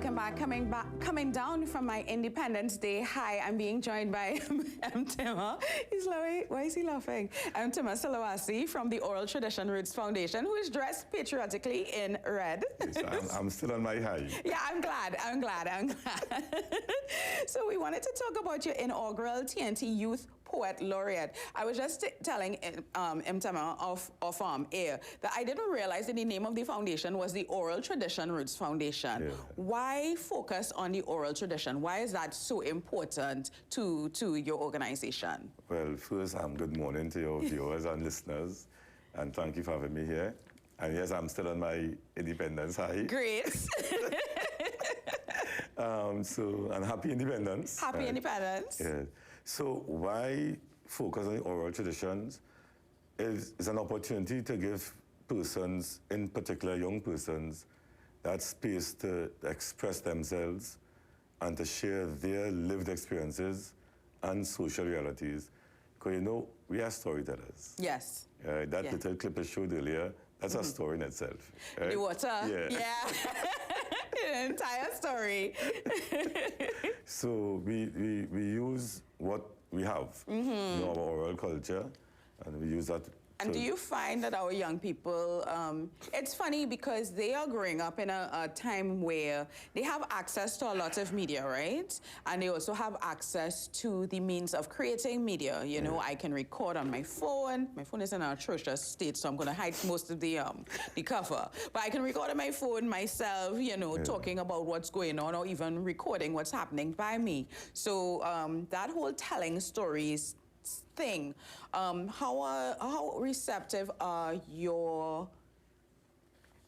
welcome back. Coming down from my Independence Day high, I'm being joined by Mtima. He's laughing. Why is he laughing? Mtima Solwazi from the Oral Tradition Roots Foundation, who is dressed patriotically in red. Yes, I'm still on my high. Yeah, I'm glad. So we wanted to talk about your inaugural TNT Youth Poet Laureate. I was just telling Mtima off air that I didn't realize that the name of the foundation was the Oral Tradition Roots Foundation. Yeah. Why focus on the oral tradition? Why is that so important to your organization? Well, first, good morning to your viewers and listeners, and thank you for having me here. And yes, I'm still on my independence high. Great. And happy independence. Happy independence. Yeah. So why focus on the oral traditions is an opportunity to give persons, in particular young persons, that space to express themselves and to share their lived experiences and social realities. Because, you know, we are storytellers. Yes. That little clip I showed earlier, that's a story in itself. Right? The water? Yeah. An entire story. So we use what we have, you know, our oral culture, and we use that. And do you find that our young people, it's funny because they are growing up in a time where they have access to a lot of media, right? And they also have access to the means of creating media. You know, I can record on my phone. My phone is in an atrocious state, so I'm going to hide most of the cover. But I can record on my phone myself, you know, talking about what's going on or even recording what's happening by me. So that whole telling stories thing, how receptive are your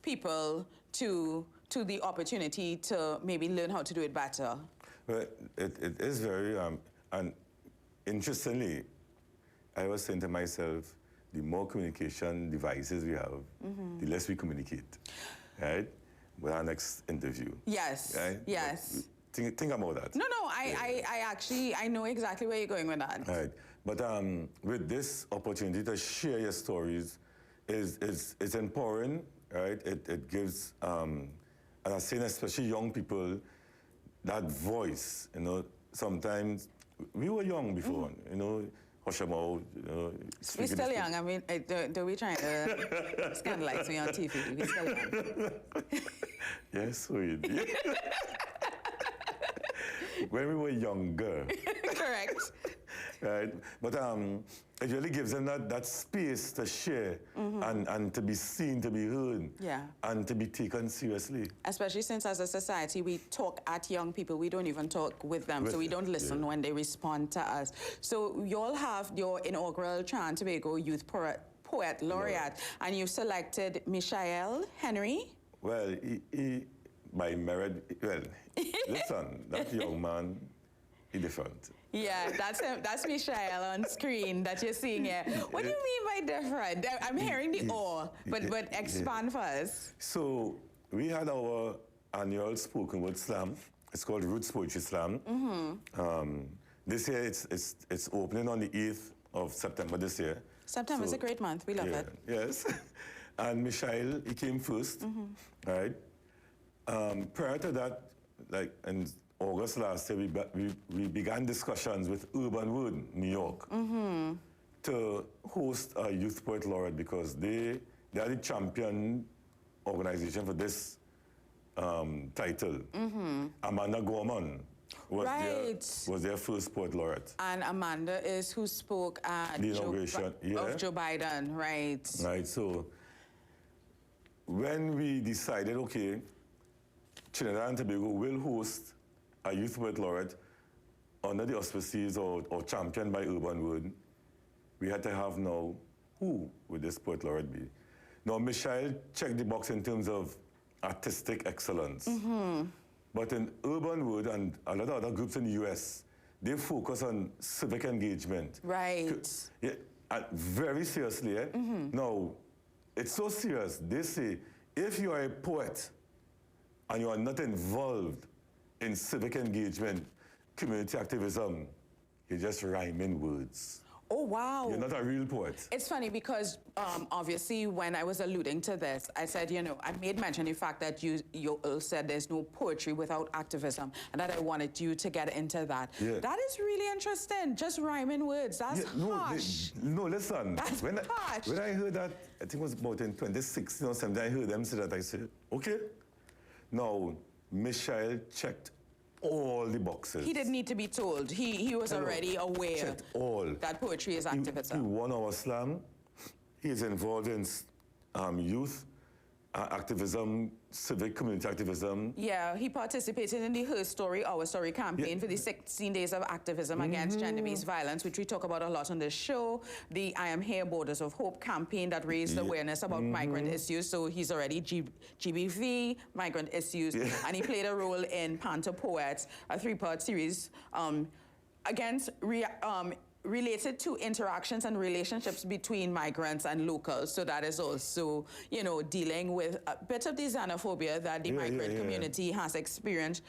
people to the opportunity to maybe learn how to do it better? Well, it is very, and interestingly, I was saying to myself, the more communication devices we have, the less we communicate, right? With our next interview. Yes, right? yes. Think about that. No, I know exactly where you're going with that. Right. But with this opportunity to share your stories is empowering, right? It gives, and I'm saying especially young people, that voice, you know. Sometimes, we were young before, you know, hush them out, you know. We're still young. I mean, don't be trying to scandalize me on TV. We're still young. Yes, sweet. When we were younger. Correct. Right? But it really gives them that space to share and to be seen, to be heard, and to be taken seriously. Especially since as a society, we talk at young people. We don't even talk with them, so we don't listen when they respond to us. So you all have your inaugural Trinidad and Tobago Youth Poet Laureate, and you selected Mishael Henry. Well, he by merit, well, listen, that young man, he's different. Yeah, that's him. That's Mishael on screen that you're seeing here. What do you mean by different? I'm hearing the awe, but expand for us. So we had our annual spoken word slam. It's called Roots Poetry Slam. This year it's opening on the 8th of September this year. September is a great month. We love it. Yes. And Mishael, he came first, right? Prior to that, like in August last year, we began discussions with Urban Word, New York, to host a Youth Poet Laureate because they are the champion organization for this title. Amanda Gorman was their first Poet Laureate. And Amanda is who spoke at the inauguration of Joe Biden, right? Right, so when we decided, okay, Trinidad and Tobago will host a Youth Poet Laureate under the auspices or championed by Urban Word, we had to have now, who would this Poet Laureate be? Now, Mishael checked the box in terms of artistic excellence. But in Urban Word and a lot of other groups in the US, they focus on civic engagement. Right. Yeah, very seriously. Now, it's so serious. They say, if you are a poet and you are not involved in civic engagement, community activism, you're just rhyming words. Oh, wow. You're not a real poet. It's funny because obviously when I was alluding to this, I said, you know, I made mention of the fact that you said there's no poetry without activism and that I wanted you to get into that. Yeah. That is really interesting. Just rhyming words. That's harsh. No, listen. That's harsh. When I heard that, I think it was about in 2016 or something, I heard them say that, I said, okay. Now, Mishael checked all the boxes. He didn't need to be told. He was already aware that poetry is activism. He won our slam. He is involved in youth activism, civic community activism. Yeah, he participated in the Her Story, Our Story campaign for the 16 days of activism against gender-based violence, which we talk about a lot on this show. The I Am Here Borders of Hope campaign that raised awareness about migrant issues. So he's already GBV, migrant issues, and he played a role in Panther Poets, a 3-part series related to interactions and relationships between migrants and locals. So that is also, you know, dealing with a bit of the xenophobia that the migrant community has experienced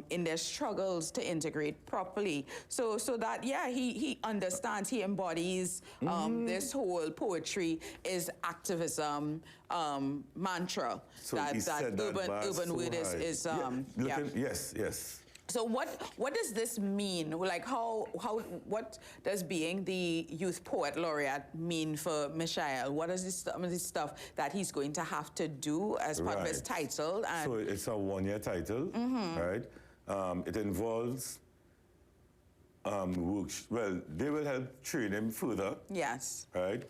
in their struggles to integrate properly. So that, he understands, he embodies this whole poetry is activism mantra. So that urban word is Yes. So what does this mean? Like what does being the Youth Poet Laureate mean for Mishael? What is some of this stuff that he's going to have to do as part of his title? And so it's a 1-year title, right? It involves works. Well, they will help train him further. Yes. Right.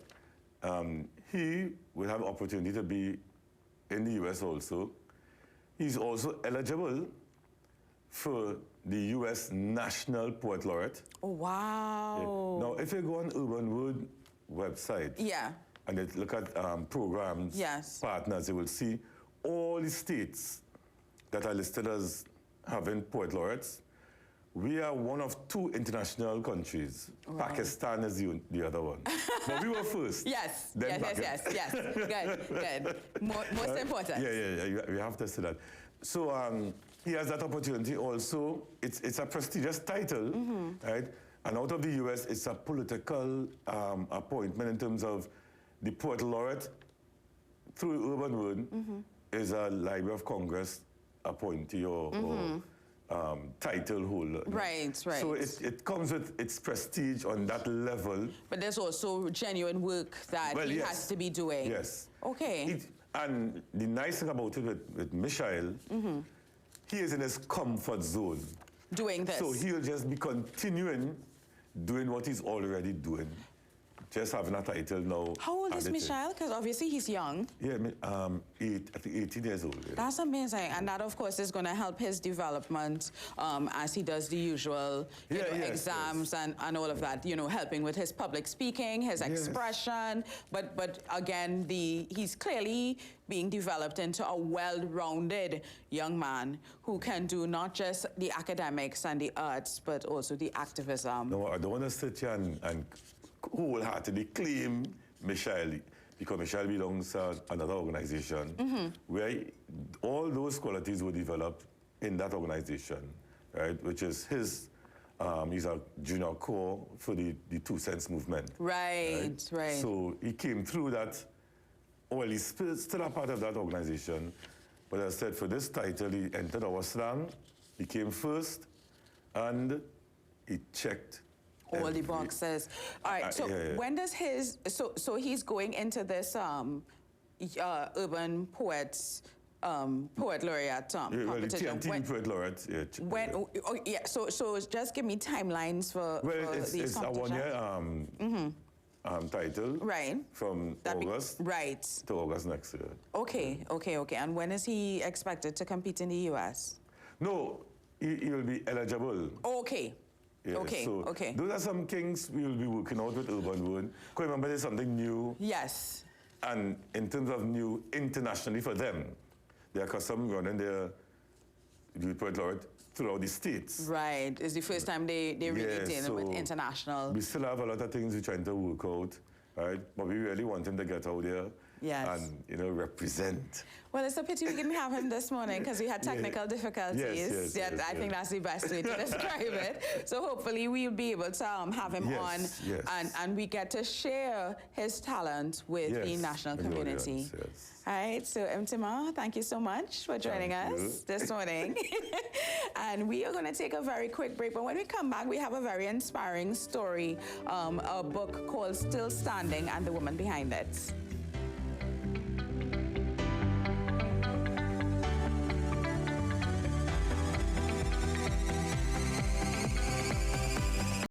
He will have opportunity to be in the U.S. also. He's also eligible for the U.S. National Poet Laureate. Oh, wow. Yeah. Now, if you go on Urban Word website and they look at programs, partners, you will see all the states that are listed as having Poet Laureates. We are one of 2 international countries. Wow. Pakistan is the other one. But we were first. Yes. Good. Most important. Yeah. We have to say that. So he has that opportunity also. It's a prestigious title, right? And out of the U.S., it's a political appointment in terms of the Poet Laureate through Urban Word is a Library of Congress appointee or title holder. Right. So it comes with its prestige on that level. But there's also genuine work that he has to be doing. Yes. Okay. And the nice thing about it with Mishael, he is in his comfort zone. Doing this. So he'll just be continuing doing what he's already doing. Just having a title now. How old is Mishael? Because obviously he's young. Yeah, I think 18 years old. Yeah. That's amazing. And that, of course, is going to help his development as he does the usual exams and all of that, you know, helping with his public speaking, his expression. But again, he's clearly being developed into a well-rounded young man who can do not just the academics and the arts, but also the activism. No, I don't want to sit here and wholeheartedly claim Mishael, because Mishael belongs to another organization where all those qualities were developed in that organization, right? Which is his, he's a junior core for the 2 Cents movement. Right. So he came through that. Well, he's still a part of that organization. But as I said, for this title, he entered our slam, he came first, and he checked all the boxes. All right, so when does his, so he's going into this Urban Poets Poet Laureate competition. Well, Poet Laureate, so just give me timelines for it's these competitions. a 1-year title. Right. From August to August next year. Okay. And when is he expected to compete in the U.S.? No, he will be eligible. Okay. Yeah, okay. Those are some things we will be working out with Urban Word. Because remember, there's something new. Yes. And in terms of new internationally for them, they are accustomed running their Youth Poet Laureate throughout the states. Right. It's the first time they really dealing with international. We still have a lot of things we're trying to work out, right? But we really want him to get out there. Yes. and, you know, represent. Well, it's a pity we didn't have him this morning because we had technical difficulties. Yes, I think that's the best way to describe it. So hopefully we'll be able to have him on and we get to share his talent with the national community. All right, so Mtima, thank you so much for joining us this morning. And we are going to take a very quick break, but when we come back, we have a very inspiring story, a book called Still Standing and the woman behind it.